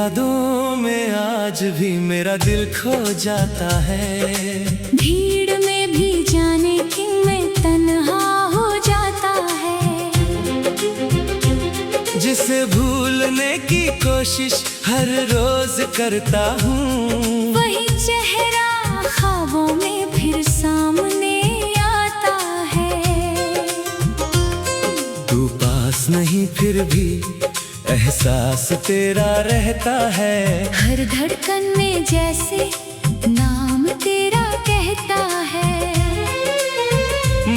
यादों में आज भी मेरा दिल खो जाता है। भीड़ में भी जाने क्यों मैं तन्हा हो जाता है। जिसे भूलने की कोशिश हर रोज करता हूँ, वही चेहरा ख्वाबों में फिर सामने आता है। तू पास नहीं फिर भी एहसास तेरा रहता है। हर धड़कन में जैसे नाम तेरा कहता है।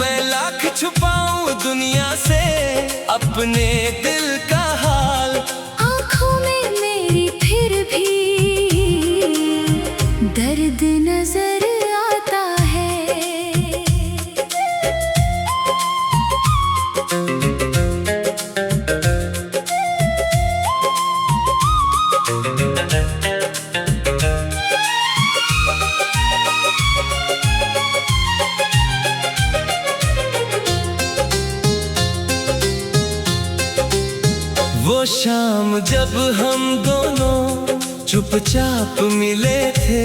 मैं लाख छुपाऊं दुनिया से अपने दिल का हाल, आँखों में मेरी फिर भी दर्द नजर आता है। वो शाम जब हम दोनों चुपचाप मिले थे,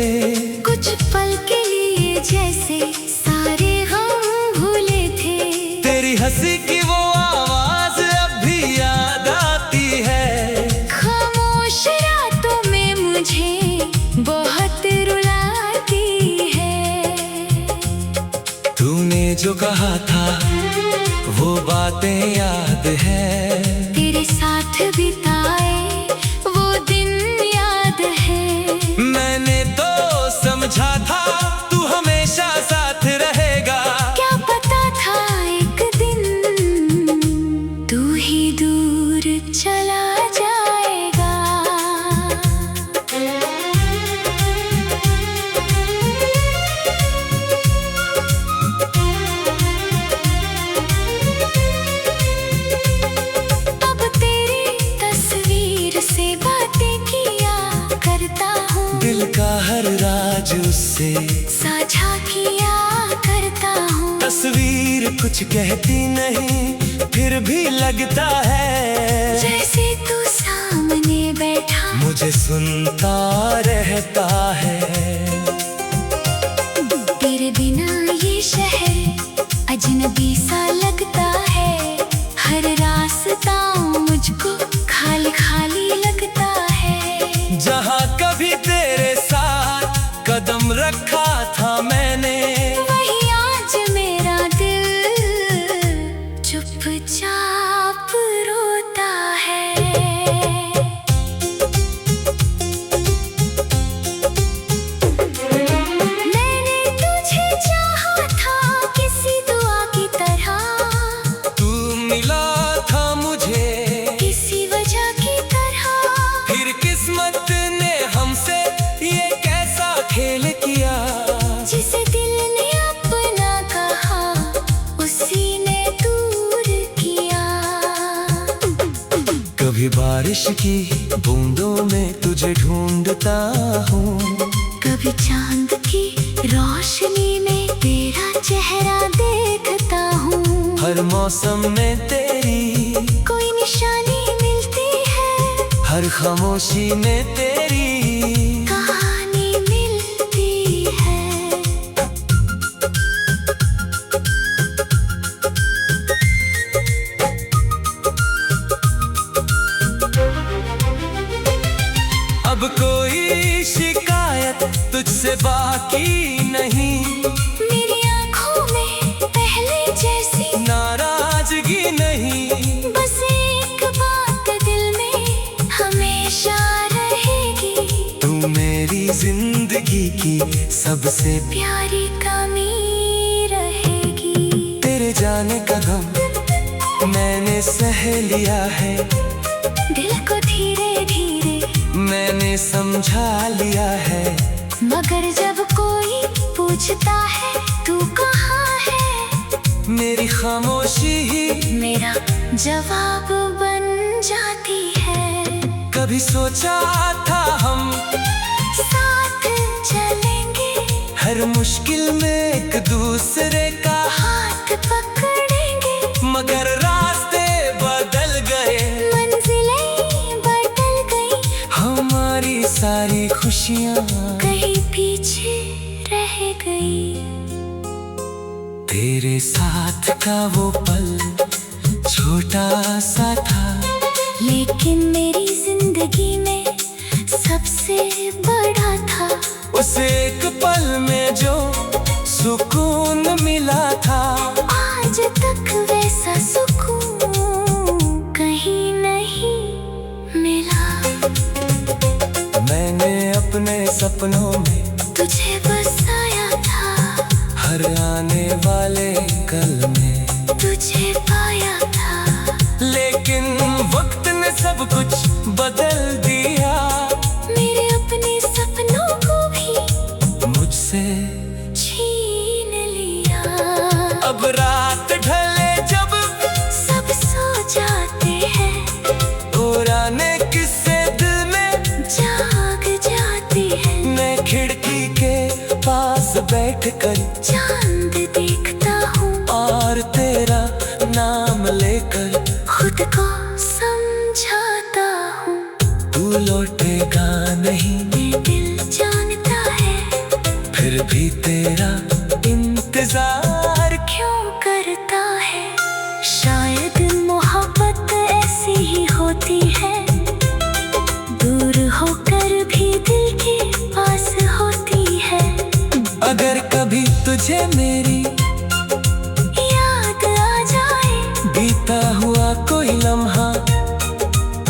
कुछ पल के लिए जैसे सारे गम भूले थे। तेरी हंसी की वो आवाज अब भी याद आती है। खामोश रातों में मुझे बहुत रुलाती है। तूने जो कहा था वो बातें याद है। तेरे साथ बिताए वो दिन याद है। मैंने तो समझा था तू हमेशा साथ रहेगा। क्या पता था एक दिन तू ही दूर चला जाएगा। अब तेरी तस्वीर से बातें किया करता हूँ। दिल का हर राज उससे साझा किया करता हूँ। तस्वीर कुछ कहती नहीं फिर भी लगता है जैसे तू सामने बैठा मुझे सुनता रहता है। तेरे बिना ये शहर अजनबी सा लगता है। हर रास्ता मुझको खाली खाली लगता है। जहाँ कभी तेरे साथ कदम रखा था मैंने, वही आज मेरा दिल चुपचाप रोता है। मैंने तुझे चाहा था किसी दुआ की तरह। तू मिला था मुझे किसी वजह की तरह। फिर किस्मत ने हमसे ये कैसा खेल किया। जिसे दिल ने अपना कहा उसी ने दूर किया। कभी बारिश की बूंदों में तुझे ढूंढता हूँ, कभी चांद की रोशनी में तेरा चेहरा देखता हूँ। हर मौसम में तेरी कोई निशानी मिलती है। हर खामोशी में तेरी कहानी मिलती है। अब कोई शिकायत तुझसे बाकी नहीं। मेरी आँखों में पहले जैसी नाराजगी नहीं। बस एक बात दिल में हमेशा रहेगी। तू मेरी जिंदगी की सबसे प्यारी कमी रहेगी। तेरे जाने का गम मैंने सह लिया है। दिल को धीरे धीरे मैंने समझा लिया है। मगर जब कोई पूछता है तू कहाँ है, मेरी खामोशी ही मेरा जवाब बन जाती है। कभी सोचा था हम साथ चलेंगे, हर मुश्किल में एक दूसरे का हाथ पकड़ेंगे। मगर रास्ते बदल गए, मंजिलें बदल गई। हमारी सारी खुशियाँ कहीं पीछे रह गई। तेरे साथ का वो पल छोटा सा था, लेकिन मेरी जिंदगी में सबसे बड़ा था। उस एक पल में जो सुकून मिला था, आज तक वैसा सुकून कहीं नहीं मिला। मैंने अपने सपनों में तुझे बसाया था, हर आने वाले कल में तुझे पाया था। लेकिन वक्त ने सब कुछ बदल दिया, मेरे अपने सपनों को भी मुझसे छीन लिया। अब रात ढले जब सब सो जाते हैं, पुराने किस्से दिल में जाग जाते हैं। मैं खिड़की के पास बैठकर चांद देखता हूँ और तेरा नाम लेकर खुद को समझाता हूँ। तू लौटेगा नहीं, ये दिल जानता है, फिर भी तेरा इंतजार क्यों करता है। शायद मोहब्बत ऐसी ही होती है, दूर होकर भी दिल के पास होती है। अगर कभी तुझे मेरी याद आ जाए, बीता हुआ कोई लम्हा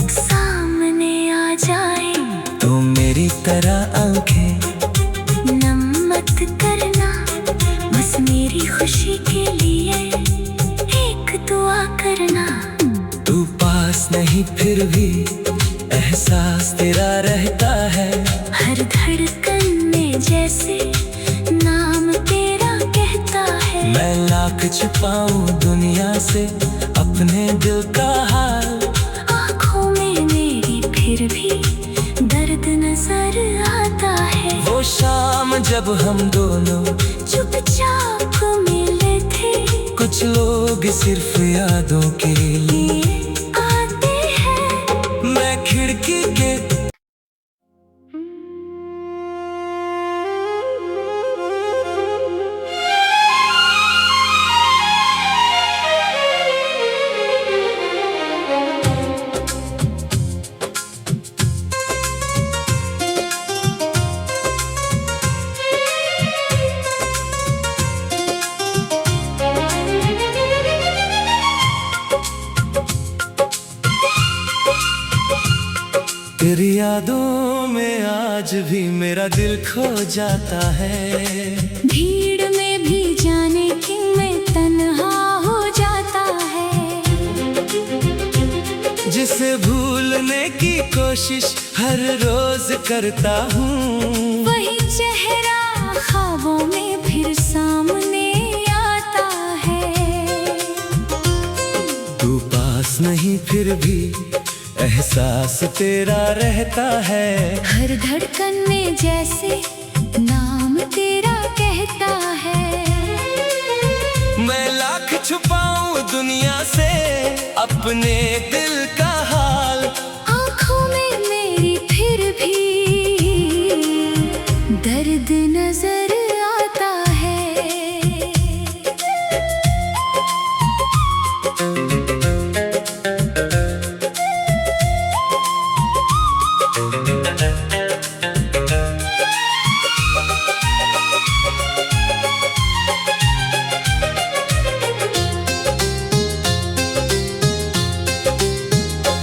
सामने आ जाए, तो मेरी तरह आंखें नम मत करना। बस मेरी खुशी के लिए एक दुआ करना। तू पास नहीं फिर भी एहसास तेरा रहता है, हर धड़कन में जैसे नाम तेरा कहता है। मैं लाख छुपाऊं दुनिया से अपने दिल का हाल, आँखों में मेरी फिर भी दर्द नजर आता है। वो शाम जब हम दोनों चुपचाप मिले थे, कुछ लोग सिर्फ यादों के लिए आते हैं। मैं खिड़की के तेरी यादों में आज भी मेरा दिल खो जाता है। भीड़ में भी जाने क्यों मैं तन्हा हो जाता है। जिसे भूलने की कोशिश हर रोज करता हूँ, वही चेहरा ख्वाबों में फिर सामने आता है। तू पास नहीं फिर भी एहसास तेरा रहता है। हर धड़कन में जैसे नाम तेरा कहता है। मैं लाख छुपाऊं दुनिया से अपने दिल का हाल, आँखों में मेरी फिर भी दर्द नजर आता है।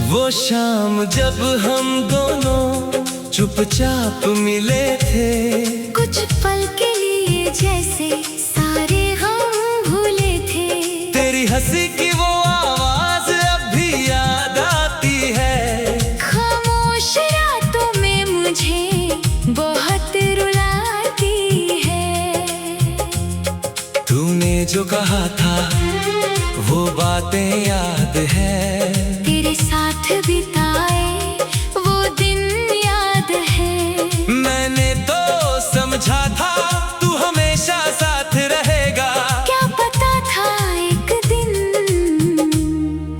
वो शाम जब हम दोनों चुपचाप मिले थे, कुछ पल के लिए जैसे सारे हम भूले थे। तेरी हंसी की वो आवाज अब भी याद आती है। खामोश रातों में मुझे बहुत रुलाती है। तूने जो कहा था वो बातें याद है। तेरे साथ बिताए वो दिन याद है। मैंने तो समझा था तू हमेशा साथ रहेगा। क्या पता था एक दिन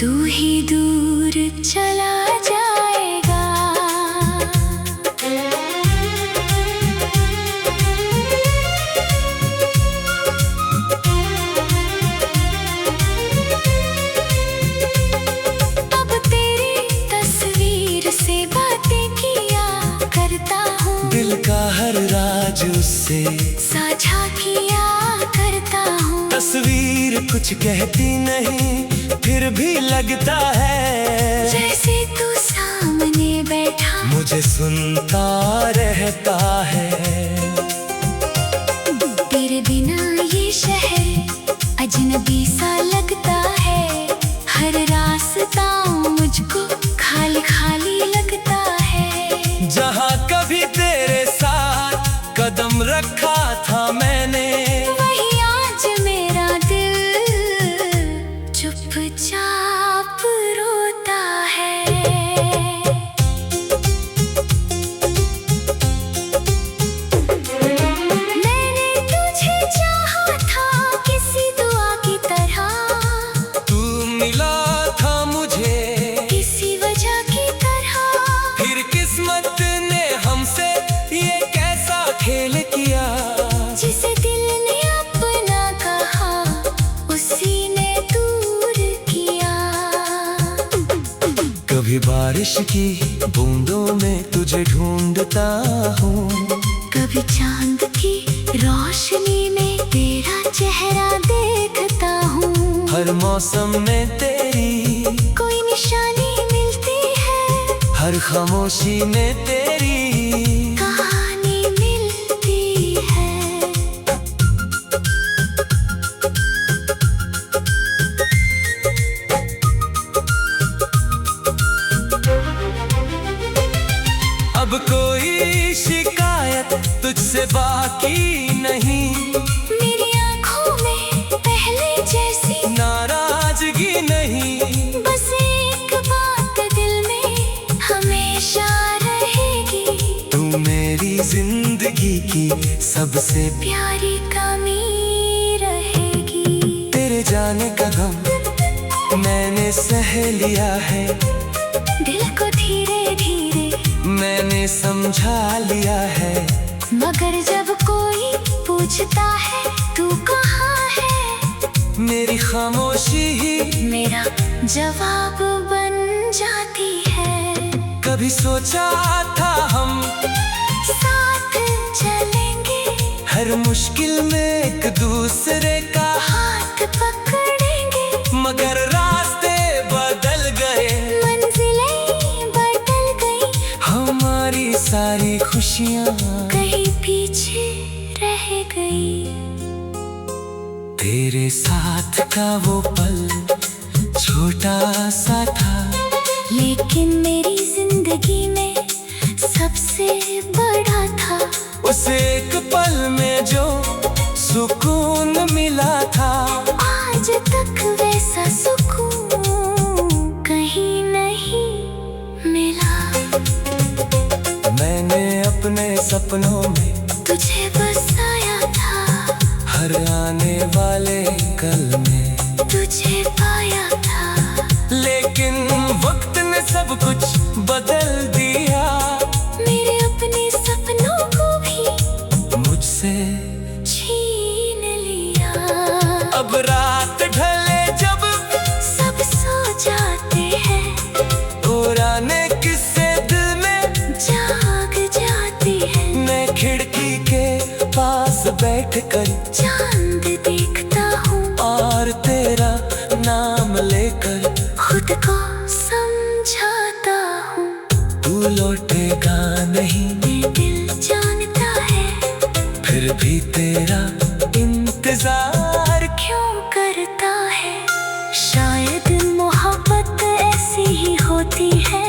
तू ही दूर चला जाएगा। का हर राज उससे साझा किया करता हूँ। तस्वीर कुछ कहती नहीं फिर भी लगता है जैसे तू सामने बैठा मुझे सुनता रहता है। तेरे बिना ये शहर अजनबी सा लगता है। हर रास्ता मुझको खाली खाली लगता है। जहाँ कभी तेरे साथ कदम रखा था मैंने वही आज मेरा दिल चुपचाप रोता है। मैंने तुझे चाहा था किसी दुआ की तरह। तू मिला था मुझे किसी वजह की तरह। फिर किस्मत ने हमसे ये कैसा खेल किया। जिसे दिल ने अपना कहा उसी ने दूर किया। कभी बारिश की बूंदों में तुझे ढूंढता हूँ। कभी चांद की रोशनी में तेरा चेहरा देखता हूँ। हर मौसम में तेरी कोई निशानी मिलती है। हर खामोशी में तेरी कहानी मिलती है। अब कोई शिकायत तुझसे बाकी नहीं। मेरी आँखों में पहले जैसी नाराजगी नहीं। बस एक बात दिल में हमेशा रहेगी। तू मेरी जिंदगी की सबसे प्यारी कमी रहेगी। तेरे जाने का गम मैंने सह लिया है। दिल को धीरे धीरे मैंने समझा लिया है। मगर जब कोई पूछता है तू कहाँ है मेरी खामोशी ही मेरा जवाब बन जाती है। कभी सोचा था हम साथ चलेंगे हर मुश्किल में एक दूसरे का हाथ पकड़ेंगे। मगर रास्ते बदल गए मंजिलें बदल गई। हमारी सारी खुशियाँ कहीं पीछे रह गई। तेरे साथ का वो पल छोटा सा था लेकिन मेरी जिंदगी में सबसे बड़ा था। उस एक पल में जो सुकून मिला था आज तक वैसा सुकून कहीं नहीं मिला। मैंने अपने सपनों में तुझे बसाया था। हर आने वाले कल में तुझे पाया था। लेकिन वक्त ने सब कुछ बदल दिया। मेरे अपने सपनों को भी मुझसे छीन लिया। अब रात ढले जब सब सो जाते हैं पुराने किस्से दिल में जाग जाती है। मैं खिड़की के पास बैठकर चांद देखता हूँ और तेरा नाम लेकर खुद को समझाता हूँ। तू लौटेगा नहीं ये दिल जानता है फिर भी तेरा इंतजार क्यों करता है। शायद मोहब्बत ऐसी ही होती है।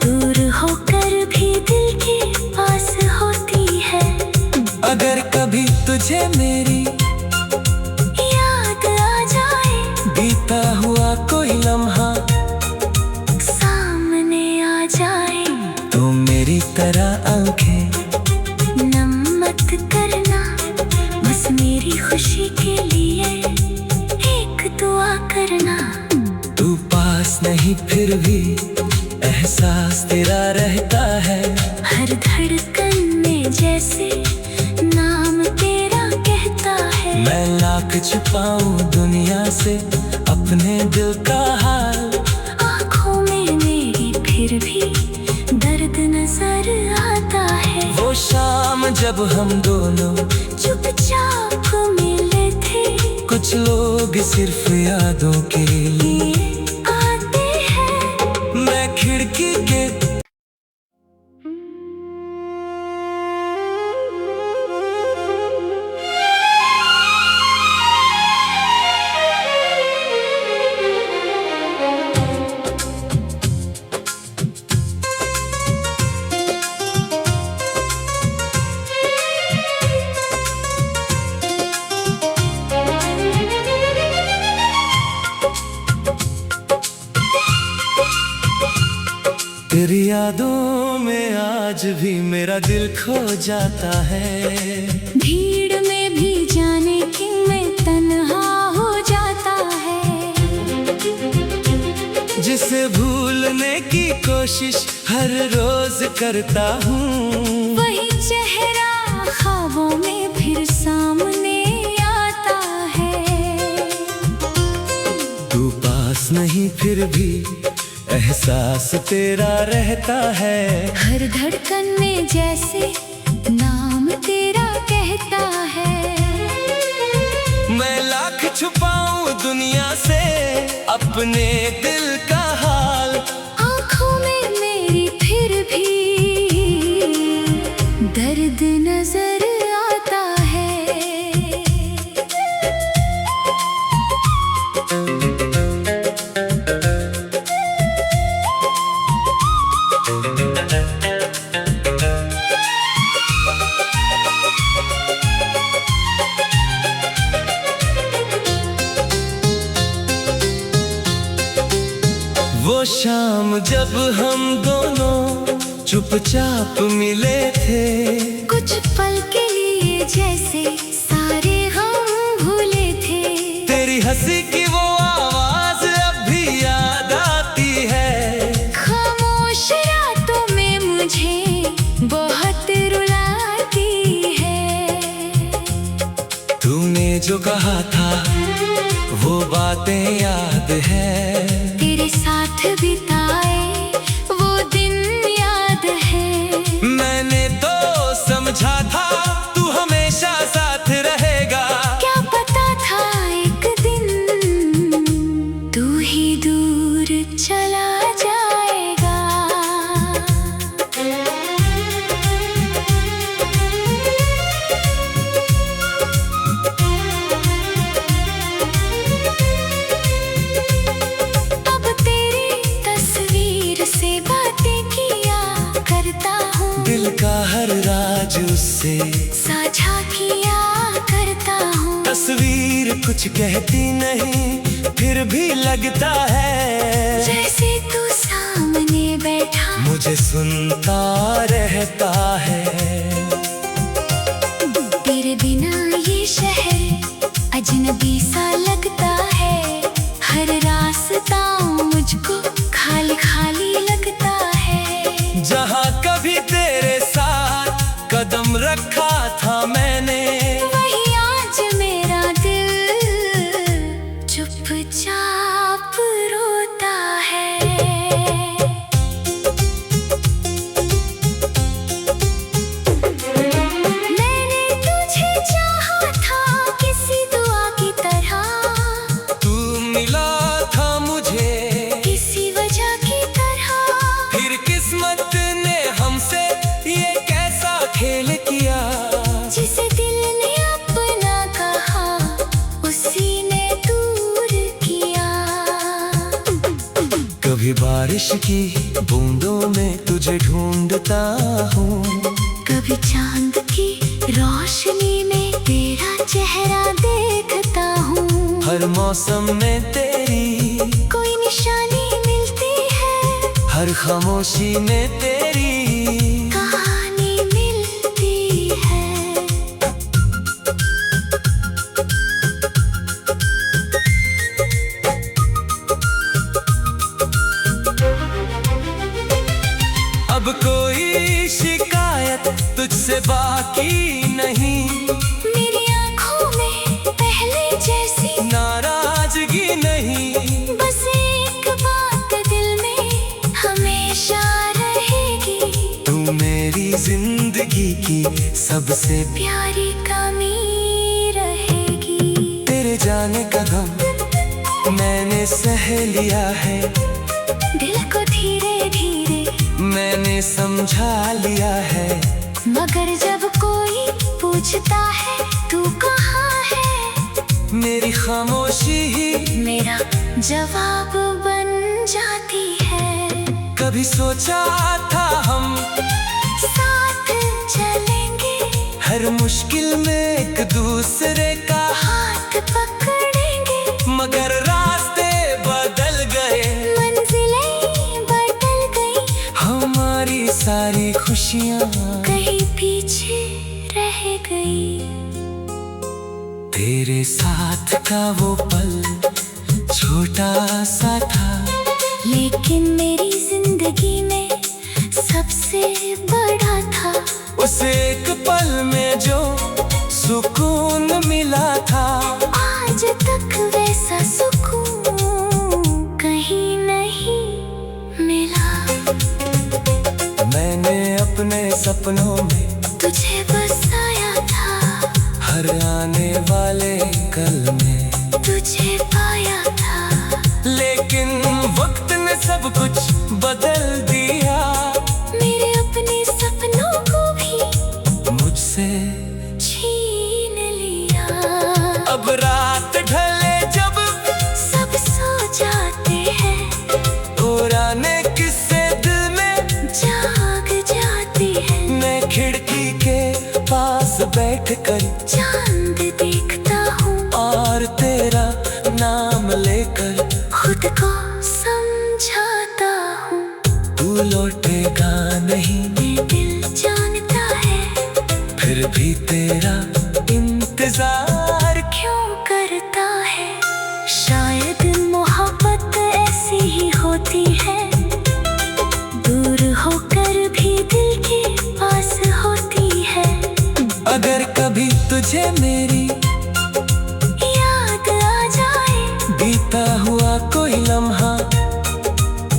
दूर होकर भी दिल के पास होती है। अगर कभी तुझे मेरी याद आ जाए बीता हुआ कोई लम्हा सामने आ जाए तो मेरी तरह आंखें नम मत करना। बस मेरी खुशी के लिए एक दुआ करना। तू पास नहीं फिर भी एहसास तेरा रहता है। हर धड़कन में जैसे नाम तेरा कहता है। मैं लाख छुपाऊं दुनिया से अपने दिल का हाल। आँखों में मेरी फिर भी दर्द नजर आता है। जब हम दोनों चुपचाप मिले थे। कुछ लोग सिर्फ यादों के लिए ये आते हैं। मैं खिड़की के तेरी यादों में आज भी मेरा दिल खो जाता है। भीड़ में भी जाने कि मैं तन्हा हो जाता है। जिसे भूलने की कोशिश हर रोज करता हूँ, वही चेहरा ख्वाबों में फिर सामने आता है। तू पास नहीं फिर भी एहसास तेरा रहता है। हर धड़कन में जैसे नाम तेरा कहता है। मैं लाख छुपाऊं दुनिया से अपने दिल का हाल, आँखों में मेरी फिर भी दर्द नजर आता है। वो शाम जब हम दोनों चुपचाप मिले थे, कुछ पल के लिए जैसे सारे हम भूले थे। तेरी हंसी की वो आवाज अब भी याद आती है। खामोश रातों में मुझे बहुत रुलाती है। तूने जो कहा था वो बातें याद है। तेरे साथ बिताए वो दिन याद है। मैंने तो समझा था तू हमेशा साथ रहेगा। क्या पता था एक दिन तू ही दूर चला जाएगा। अब तेरी तस्वीर से बातें किया करता हूँ। दिल का हर राज उससे साझा किया करता हूँ। तस्वीर कुछ कहती नहीं फिर भी लगता है जैसे तू सामने बैठा मुझे सुनता रहता है। तेरे बिना ये शहर अजनबी सा लगता है। हर रास्ता मुझको खाली खाली लगता है। जहाँ कभी तेरे साथ कदम रखा था मैंने, वही आज मेरा दिल चुपचाप रोता है। मैंने तुझे चाहा था किसी दुआ की तरह। तू मिला था मुझे किसी वजह की तरह। फिर किस्मत ने हमसे ये कैसा खेल किया। जिसे दिल ने अपना कहा उसी ने दूर किया। कभी बारिश की बूंदों में तुझे ढूंढता हूँ, कभी चांद की रोशनी में तेरा चेहरा देखता हूँ। हर मौसम में तेरी कोई निशानी मिलती है। हर खामोशी में तेरी कहानी मिलती है। अब कोई शिकायत तुझसे बाकी नहीं। मेरी आँखों में पहले जैसी नाराजगी नहीं। बस एक बात दिल में हमेशा रहेगी। तू मेरी जिंदगी की सबसे प्यारी कमी रहेगी। तेरे जाने का गम मैंने सह लिया है, दिल को धीरे धीरे मैंने समझा लिया है। मगर जब कोई पूछता है तू कहाँ है, मेरी खामोशी ही मेरा जवाब बन जाती है। कभी सोचा था हम साथ चलेंगे, हर मुश्किल में एक दूसरे का हाथ पकड़ेंगे, मगर रास्ते बदल गए, मंजिलें बदल गई, हमारी सारी खुशियाँ कहीं पीछे रह गई। तेरे साथ का वो पल छोटा सा था, लेकिन मेरी जिंदगी में सबसे बड़ा था। उस एक पल में जो सुकून मिला था, आज तक वैसा सुकून कहीं नहीं मिला। मैंने अपने सपनों में तुझे बसाया था, हर आने वाले कल में तुझे पाया था, लेकिन वक्त ने सब कुछ बदल दिया। मेरे अपने सपनों को भी मुझसे छीन लिया। अब रात ढले जब सब सो जाते हैं, पुराने किस्से दिल में जाग जाती है। मैं खिड़की के पास बैठकर चांद देखता हूँ और तेरा नाम लेकर खुद को समझाता हूँ। तू लौटेगा नहीं, ये दिल जानता है, फिर भी तेरा इंतजार क्यों करता है। शायद मोहब्बत ऐसी ही होती है, दूर होकर भी दिल के पास होती है। अगर कभी तुझे मेरी याद आ जाए, बीता हुआ कोई लम्हा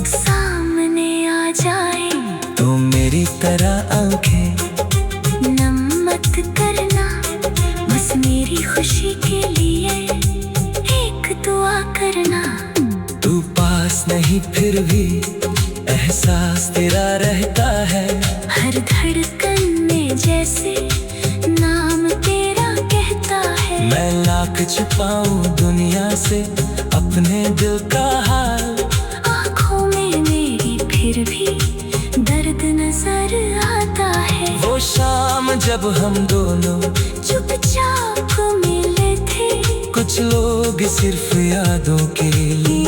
सामने आ जाए, तो मेरी तरह आंखें नम मत करना। बस मेरी खुशी के लिए एक दुआ करना। तू पास नहीं फिर भी एहसास तेरा रहता है, हर धड़कन में जैसे नाम तेरा कहता है। मैं लाख छुपाऊं दुनिया से अपने दिल का हाल, आँखों में मेरी फिर भी दर्द नजर आता है। वो शाम जब हम दोनों चुपचाप मिले थे, कुछ लोग सिर्फ यादों के लिए